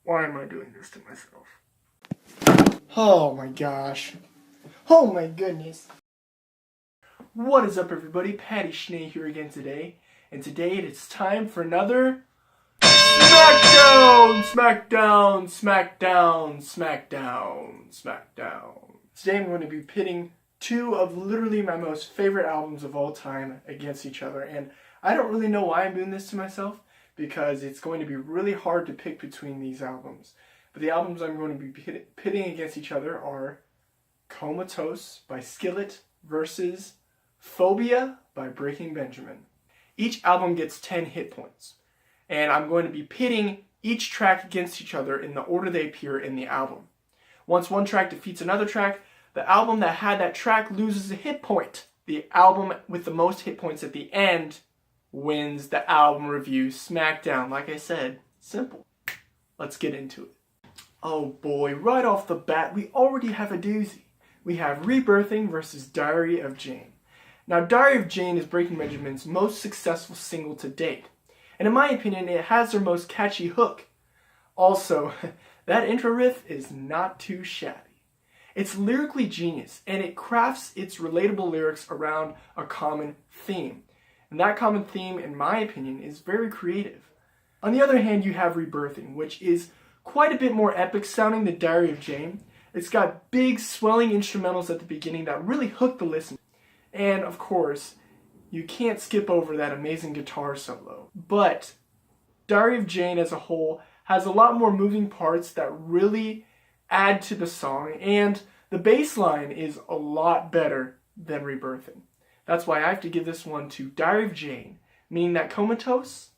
Why am I doing this to myself? Oh my gosh. Oh my goodness. What is up, everybody? PattySMusic here again today. And today it is time for another SmackDown! SmackDown! SmackDown! SmackDown! SmackDown. Today I'm going to be pitting two of literally my most favorite albums of all time against each other. And I don't really know why I'm doing this to myself, because it's going to be really hard to pick between these albums. But the albums I'm going to be pitting against each other are Comatose by Skillet versus Phobia by Breaking Benjamin. Each album gets 10 hit points, and I'm going to be pitting each track against each other in the order they appear in the album. Once one track defeats another track, the album that had that track loses a hit point. The album with the most hit points at the end wins the album review SmackDown. Like I said, simple. Let's get into it. Oh boy, right off the bat, we already have a doozy. We have Rebirthing versus Diary of Jane. Now, Diary of Jane is Breaking Benjamin's most successful single to date, and in my opinion, it has their most catchy hook. Also, that intro riff is not too shabby. It's lyrically genius, and it crafts its relatable lyrics around a common theme. And that common theme, in my opinion, is very creative. On the other hand, you have Rebirthing, which is quite a bit more epic sounding than Diary of Jane. It's got big, swelling instrumentals at the beginning that really hook the listener. And, of course, you can't skip over that amazing guitar solo. But Diary of Jane as a whole has a lot more moving parts that really add to the song, and the bass line is a lot better than Rebirthing. That's why I have to give this one to Diary of Jane, meaning that Comatose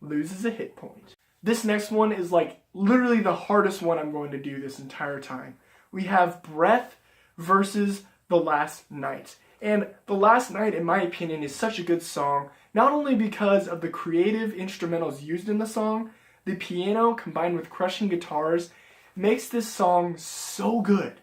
loses a hit point. This next one is like literally the hardest one I'm going to do this entire time. We have Breath versus The Last Night. And The Last Night, in my opinion, is such a good song, not only because of the creative instrumentals used in the song, the piano combined with crushing guitars makes this song so good,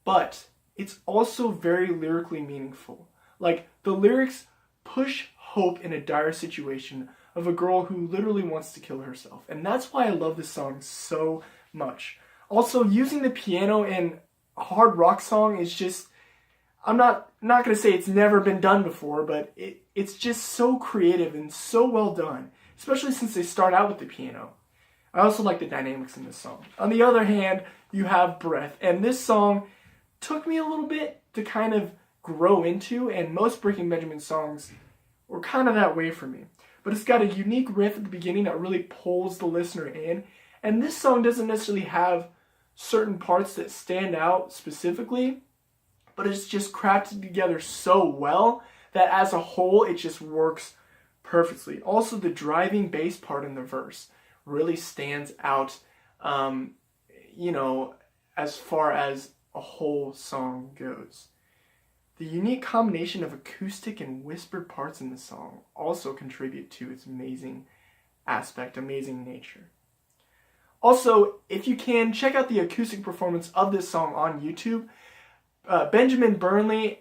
but it's also very lyrically meaningful. Like, the lyrics push hope in a dire situation of a girl who literally wants to kill herself. And that's why I love this song so much. Also, using the piano in a hard rock song is just, I'm not going to say it's never been done before, but it's just so creative and so well done, especially since they start out with the piano. I also like the dynamics in this song. On the other hand, you have Breath, and this song took me a little bit to kind of grow into, and most Breaking Benjamin songs were kind of that way for me. But it's got a unique riff at the beginning that really pulls the listener in, and this song doesn't necessarily have certain parts that stand out specifically, but it's just crafted together so well that as a whole, it just works perfectly. Also, the driving bass part in the verse really stands out, as far as a whole song goes. The unique combination of acoustic and whispered parts in the song also contribute to its amazing aspect, amazing nature. Also, if you can, check out the acoustic performance of this song on YouTube. Benjamin Burnley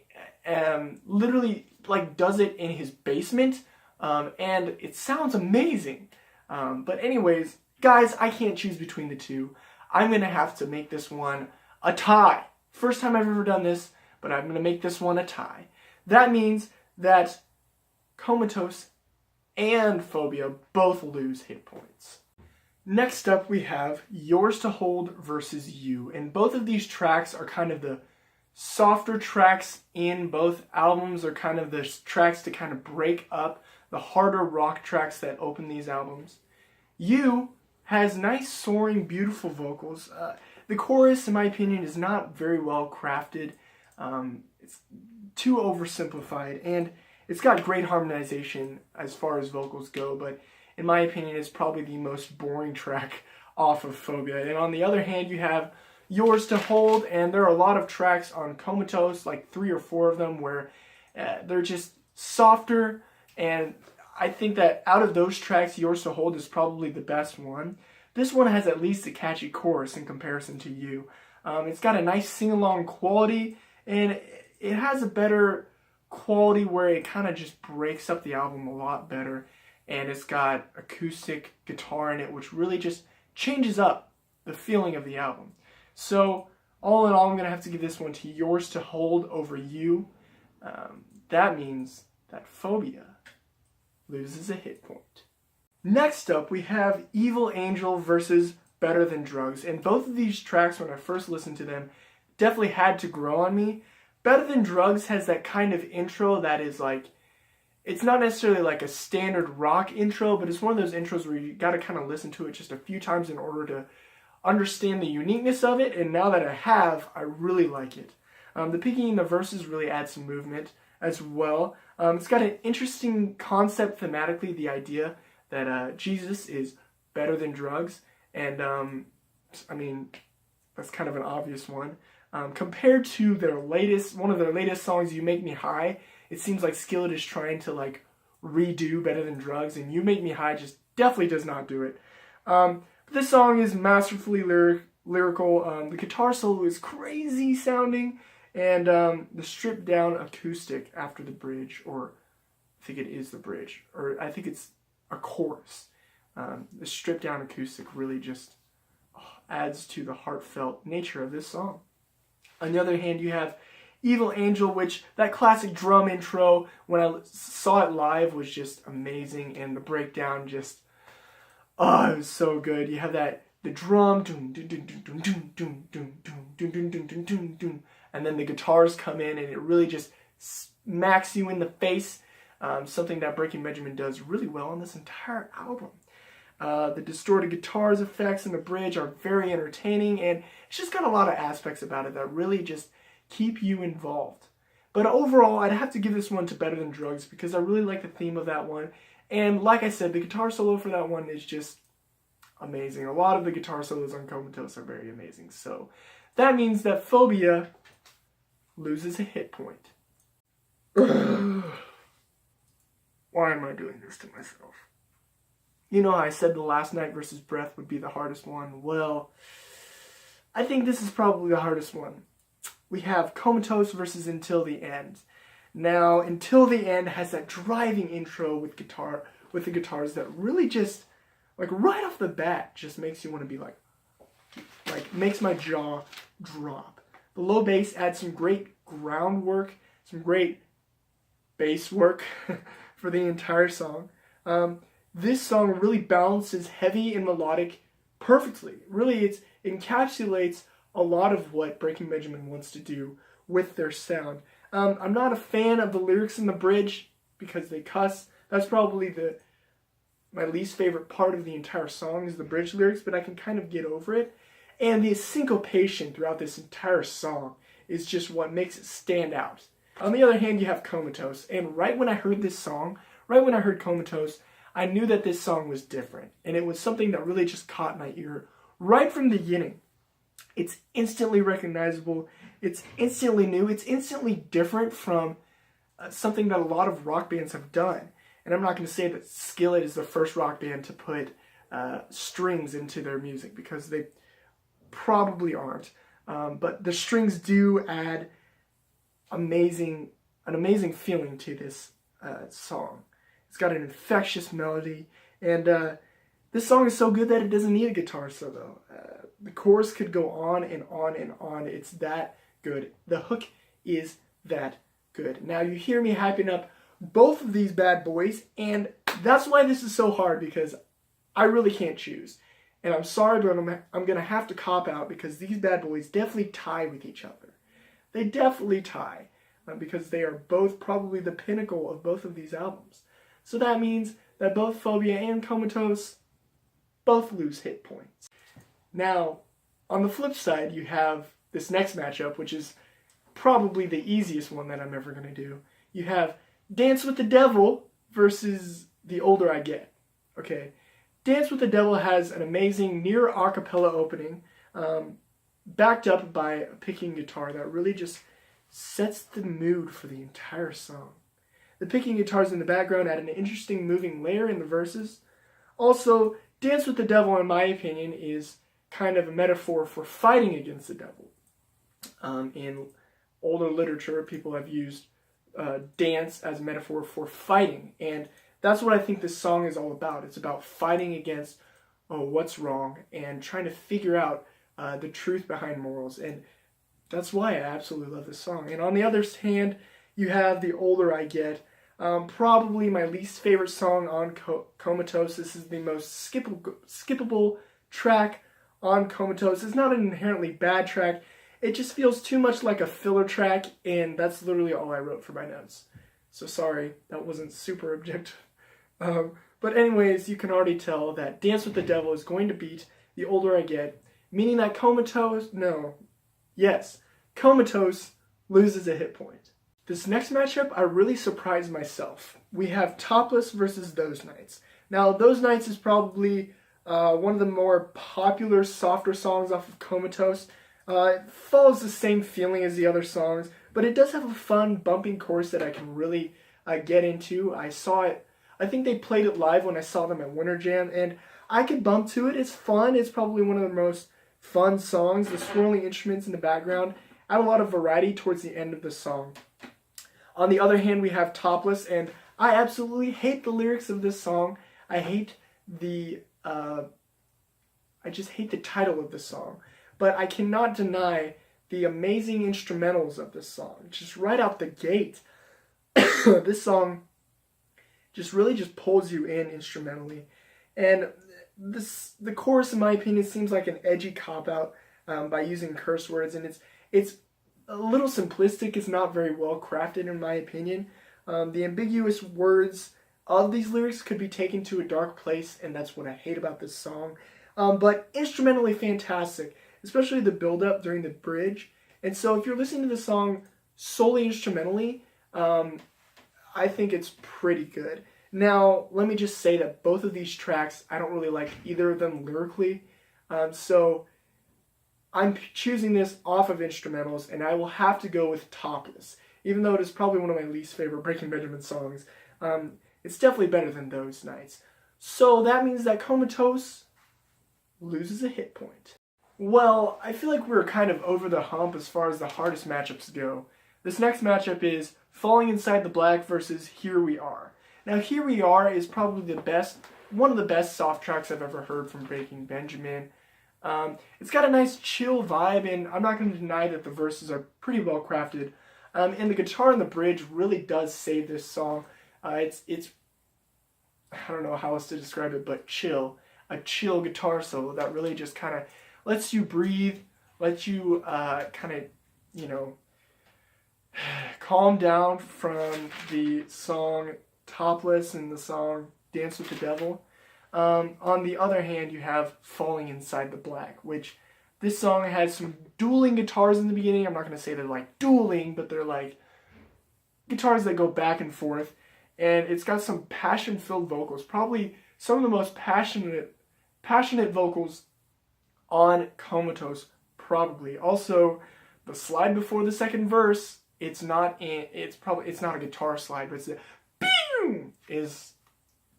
literally does it in his basement, and it sounds amazing. But anyways, guys, I can't choose between the two. I'm going to have to make this one a tie. First time I've ever done this, but I'm going to make this one a tie. That means that Comatose and Phobia both lose hit points. Next up, we have Yours to Hold versus You. And both of these tracks are kind of the softer tracks in both albums. Are kind of the tracks to kind of break up the harder rock tracks that open these albums. You has nice, soaring, beautiful vocals. The chorus, in my opinion, is not very well crafted. It's too oversimplified, and it's got great harmonization as far as vocals go, but in my opinion, it's probably the most boring track off of Phobia. And on the other hand, you have Yours to Hold, and there are a lot of tracks on Comatose, like 3 or 4 of them, where they're just softer, and I think that out of those tracks, Yours to Hold is probably the best one. This one has at least a catchy chorus in comparison to You. It's got a nice sing-along quality, and it has a better quality where it kind of just breaks up the album a lot better, and it's got acoustic guitar in it, which really just changes up the feeling of the album. So all in all, I'm going to have to give this one to Yours to Hold over You. That means that Phobia loses a hit point. Next up, we have Evil Angel versus Better Than Drugs. And both of these tracks, when I first listened to them, definitely had to grow on me. Better Than Drugs has that kind of intro that is like, it's not necessarily like a standard rock intro, but it's one of those intros where you got to kind of listen to it just a few times in order to understand the uniqueness of it. And now that I have, I really like it. The picking in the verses really adds some movement as well. It's got an interesting concept thematically, the idea that Jesus is better than drugs. And I mean, that's kind of an obvious one. Compared to one of their latest songs, You Make Me High, it seems like Skillet is trying to like redo Better Than Drugs, and You Make Me High just definitely does not do it. This song is masterfully lyrical. The guitar solo is crazy sounding, and the stripped down acoustic after the bridge, or I think it is the bridge, or I think it's a chorus. The stripped down acoustic really just adds to the heartfelt nature of this song. On the other hand, you have Evil Angel, which that classic drum intro, when I saw it live, was just amazing, and the breakdown just, it was so good. You have the drum, and then the guitars come in, and it really just smacks you in the face. Something that Breaking Benjamin does really well on this entire album. The distorted guitars effects in the bridge are very entertaining, and it's just got a lot of aspects about it that really just keep you involved. But overall, I'd have to give this one to Better Than Drugs because I really like the theme of that one. And like I said, the guitar solo for that one is just amazing. A lot of the guitar solos on Comatose are very amazing. So that means that Phobia loses a hit point. Why am I doing this to myself? You know, I said the Last Night versus Breath would be the hardest one. Well, I think this is probably the hardest one. We have Comatose versus Until the End. Now, Until the End has that driving intro with the guitars that really just, like right off the bat, just makes you want to be like makes my jaw drop. The low bass adds some great groundwork, some great bass work for the entire song. This song really balances heavy and melodic perfectly. Really, it encapsulates a lot of what Breaking Benjamin wants to do with their sound. I'm not a fan of the lyrics in the bridge because they cuss. That's probably my least favorite part of the entire song is the bridge lyrics, but I can kind of get over it. And the syncopation throughout this entire song is just what makes it stand out. On the other hand, you have Comatose, and right when I heard this song, right when I heard Comatose, I knew that this song was different, and it was something that really just caught my ear right from the beginning. It's instantly recognizable, it's instantly new, it's instantly different from something that a lot of rock bands have done. And I'm not going to say that Skillet is the first rock band to put strings into their music, because they probably aren't. But the strings do add an amazing feeling to this song. It's got an infectious melody, and this song is so good that it doesn't need a guitar solo. The chorus could go on and on and on. It's that good. The hook is that good. Now you hear me hyping up both of these bad boys, and that's why this is so hard, because I really can't choose. And I'm sorry, but I'm going to have to cop out, because these bad boys definitely tie with each other. They definitely tie, because they are both probably the pinnacle of both of these albums. So that means that both Phobia and Comatose both lose hit points. Now, on the flip side, you have this next matchup, which is probably the easiest one that I'm ever going to do. You have Dance with the Devil versus The Older I Get. Okay, Dance with the Devil has an amazing near a cappella opening, backed up by a picking guitar that really just sets the mood for the entire song. The picking guitars in the background add an interesting moving layer in the verses. Also, Dance with the Devil, in my opinion, is kind of a metaphor for fighting against the devil. In older literature, people have used dance as a metaphor for fighting, and that's what I think this song is all about. It's about fighting against oh, what's wrong, and trying to figure out the truth behind morals. And that's why I absolutely love this song. And on the other hand, you have The Older I Get. Probably my least favorite song on Comatose. This is the most skippable track on Comatose. It's not an inherently bad track. It just feels too much like a filler track, and that's literally all I wrote for my notes. So sorry, that wasn't super objective. But anyways, you can already tell that Dance with the Devil is going to beat The Older I Get, meaning that Comatose loses a hit point. This next matchup, I really surprised myself. We have Topless versus Those Nights. Now, Those Nights is probably one of the more popular, softer songs off of Comatose. It follows the same feeling as the other songs, but it does have a fun, bumping chorus that I can really get into. I saw it, I think they played it live when I saw them at Winter Jam, and I could bump to it. It's fun. It's probably one of the most fun songs. The swirling instruments in the background add a lot of variety towards the end of the song. On the other hand, we have Topless, and I absolutely hate the lyrics of this song. I hate I just hate the title of the song. But I cannot deny the amazing instrumentals of this song. Just right out the gate, this song really pulls you in instrumentally. And the chorus, in my opinion, seems like an edgy cop-out by using curse words, and it's a little simplistic. It's not very well crafted, in my opinion. The ambiguous words of these lyrics could be taken to a dark place, and that's what I hate about this song. But instrumentally fantastic, especially the build-up during the bridge. And so if you're listening to the song solely instrumentally, I think it's pretty good. Now, let me just say that both of these tracks, I don't really like either of them lyrically. So I'm choosing this off of instrumentals, and I will have to go with Topless. Even though it is probably one of my least favorite Breaking Benjamin songs, it's definitely better than Those Nights. So that means that Comatose loses a hit point. Well, I feel like we're kind of over the hump as far as the hardest matchups go. This next matchup is Falling Inside the Black versus Here We Are. Now, Here We Are is probably one of the best soft tracks I've ever heard from Breaking Benjamin. It's got a nice chill vibe, and I'm not going to deny that the verses are pretty well crafted. And the guitar in the bridge really does save this song. It's I don't know how else to describe it, but chill. A chill guitar solo that really just kind of lets you breathe, lets you kind of, calm down from the song Topless and the song Dance with the Devil. On the other hand, you have Falling Inside the Black, which this song has some dueling guitars in the beginning. I'm not going to say they're like dueling, but they're like guitars that go back and forth. And it's got some passion-filled vocals, probably some of the most passionate vocals on Comatose, probably. Also, the slide before the second verse, it's not a guitar slide, but it's a boom is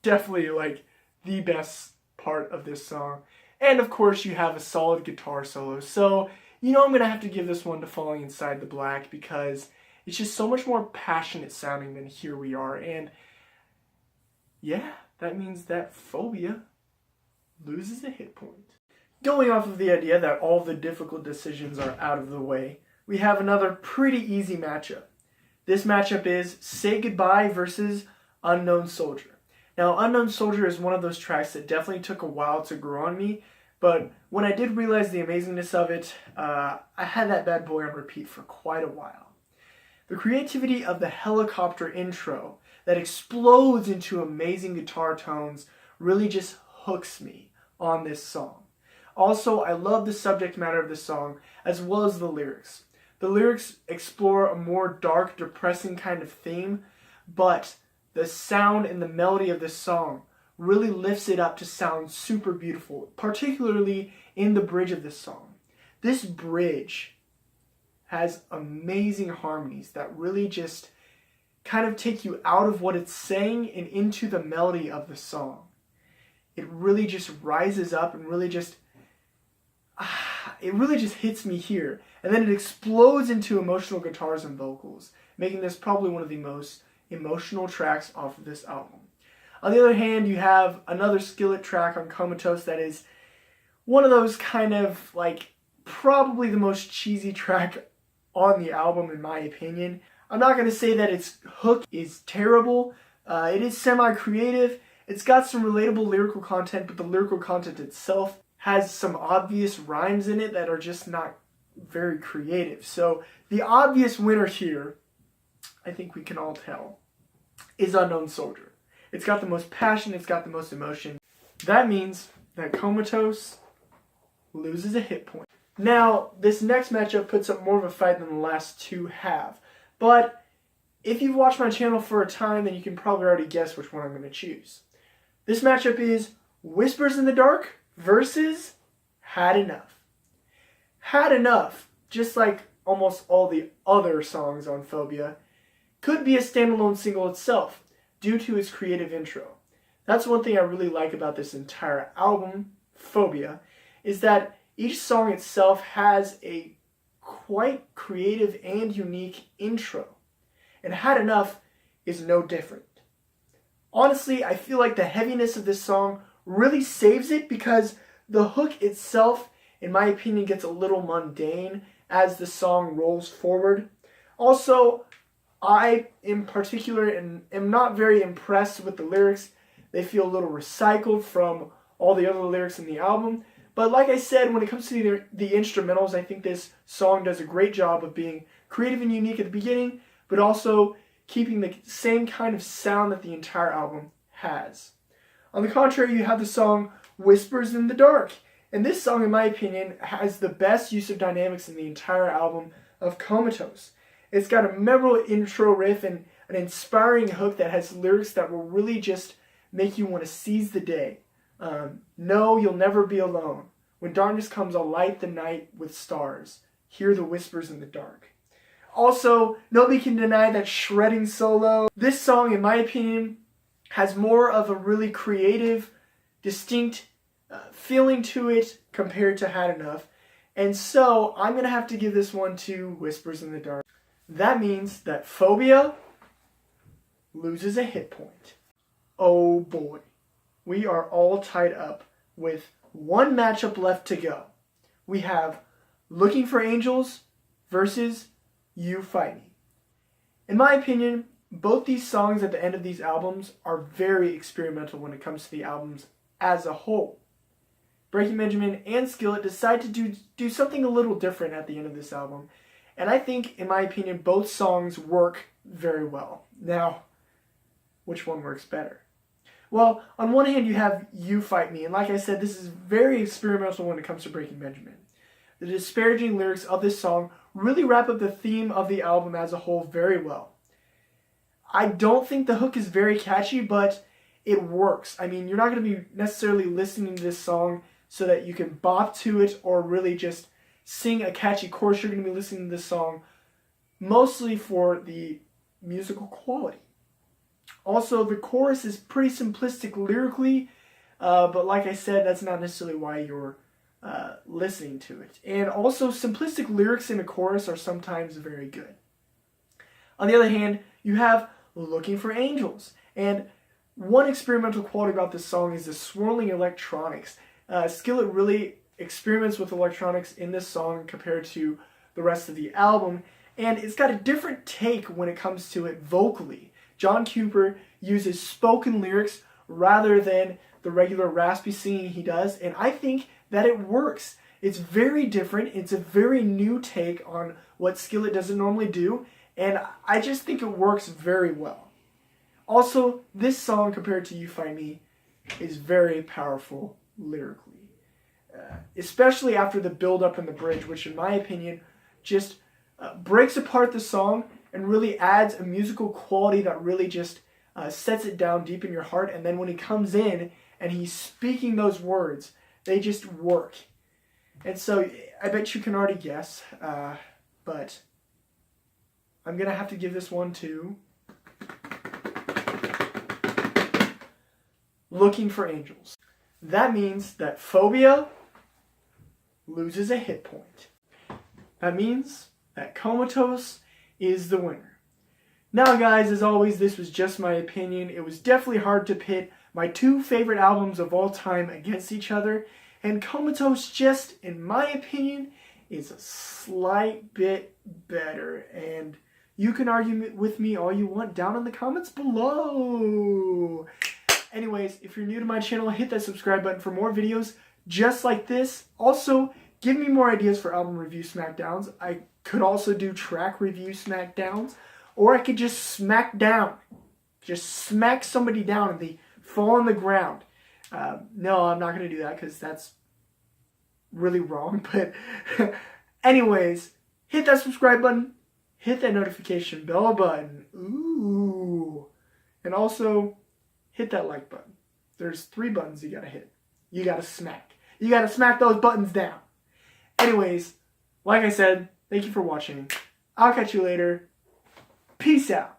definitely like the best part of this song. And of course, you have a solid guitar solo. So, I'm going to have to give this one to Falling Inside the Black because it's just so much more passionate sounding than Here We Are. And yeah, that means that Phobia loses a hit point. Going off of the idea that all of the difficult decisions are out of the way, we have another pretty easy matchup. This matchup is Say Goodbye versus Unknown Soldier. Now, Unknown Soldier is one of those tracks that definitely took a while to grow on me, but when I did realize the amazingness of it, I had that bad boy on repeat for quite a while. The creativity of the helicopter intro that explodes into amazing guitar tones really just hooks me on this song. Also, I love the subject matter of this song as well as the lyrics. The lyrics explore a more dark, depressing kind of theme, but the sound and the melody of this song really lifts it up to sound super beautiful, particularly in the bridge of this song. This bridge has amazing harmonies that really just kind of take you out of what it's saying and into the melody of the song. It really just rises up and really just hits me here. And then it explodes into emotional guitars and vocals, making this probably one of the most emotional tracks off of this album. On the other hand, you have another Skillet track on Comatose that is one of those kind of like probably the most cheesy track on the album in my opinion. I'm not going to say that its hook is terrible. It is semi-creative. It's got some relatable lyrical content, but the lyrical content itself has some obvious rhymes in it that are just not very creative. So the obvious winner here, I think we can all tell, is Unknown Soldier. It's got the most passion, it's got the most emotion. That means that Comatose loses a hit point. Now, this next matchup puts up more of a fight than the last two have. But if you've watched my channel for a time, then you can probably already guess which one I'm going to choose. This matchup is Whispers in the Dark versus Had Enough. Had Enough, just like almost all the other songs on Phobia, could be a standalone single itself due to its creative intro. That's one thing I really like about this entire album, Phobia, is that each song itself has a quite creative and unique intro. And Had Enough is no different. Honestly, I feel like the heaviness of this song really saves it because the hook itself, in my opinion, gets a little mundane as the song rolls forward. Also, I, in particular, am not very impressed with the lyrics. They feel a little recycled from all the other lyrics in the album. But like I said, when it comes to the instrumentals, I think this song does a great job of being creative and unique at the beginning, but also keeping the same kind of sound that the entire album has. On the contrary, you have the song Whispers in the Dark. And this song, in my opinion, has the best use of dynamics in the entire album of Comatose. It's got a memorable intro riff and an inspiring hook that has lyrics that will really just make you want to seize the day. No, you'll never be alone. When darkness comes, I'll light the night with stars. Hear the whispers in the dark. Also, nobody can deny that shredding solo. This song, in my opinion, has more of a really creative, distinct feeling to it compared to Had Enough. And so, I'm going to have to give this one to Whispers in the Dark. That means that Phobia loses a hit point. Oh boy. We are all tied up with one matchup left to go. We have Looking for Angels versus You Fight Me. In my opinion, both these songs at the end of these albums are very experimental when it comes to the albums as a whole. Breaking Benjamin and Skillet decide to do something a little different at the end of this album. And I think, in my opinion, both songs work very well. Now, which one works better? Well, on one hand, you have You Fight Me, and like I said, this is very experimental when it comes to Breaking Benjamin. The disparaging lyrics of this song really wrap up the theme of the album as a whole very well. I don't think the hook is very catchy, but it works. I mean, you're not going to be necessarily listening to this song so that you can bop to it or really just sing a catchy chorus. You're going to be listening to this song mostly for the musical quality. Also, the chorus is pretty simplistic lyrically, but like I said, that's not necessarily why you're listening to it. And also, simplistic lyrics in a chorus are sometimes very good. On the other hand, you have Looking for Angels. And one experimental quality about this song is the swirling electronics. Skillet really experiments with electronics in this song compared to the rest of the album, and it's got a different take when it comes to it vocally. John Cooper uses spoken lyrics rather than the regular raspy singing he does, and I think that it works. It's very different. It's a very new take on what Skillet doesn't normally do, and I just think it works very well. Also, this song, compared to You Find Me, is very powerful lyrically. Especially after the build-up and the bridge, which in my opinion just breaks apart the song and really adds a musical quality that really just sets it down deep in your heart. And then when he comes in and he's speaking those words, they just work. And so I bet you can already guess, but I'm going to have to give this one to Looking for Angels. That means that Phobia loses a hit point. That means that Comatose is the winner. Now guys, as always, this was just my opinion. It was definitely hard to pit my two favorite albums of all time against each other. And Comatose, just in my opinion, is a slight bit better. And you can argue with me all you want down in the comments below. Anyways, if you're new to my channel, hit that subscribe button for more videos just like this. Also, give me more ideas for album review SmackDowns. I could also do track review SmackDowns, or I could just smack down. Just smack somebody down and they fall on the ground. No, I'm not going to do that because that's really wrong. But anyways, hit that subscribe button. Hit that notification bell button. Ooh. And also, hit that like button. There's 3 buttons you got to hit. You got to smack. You got to smack those buttons down. Anyways, like I said, thank you for watching. I'll catch you later. Peace out.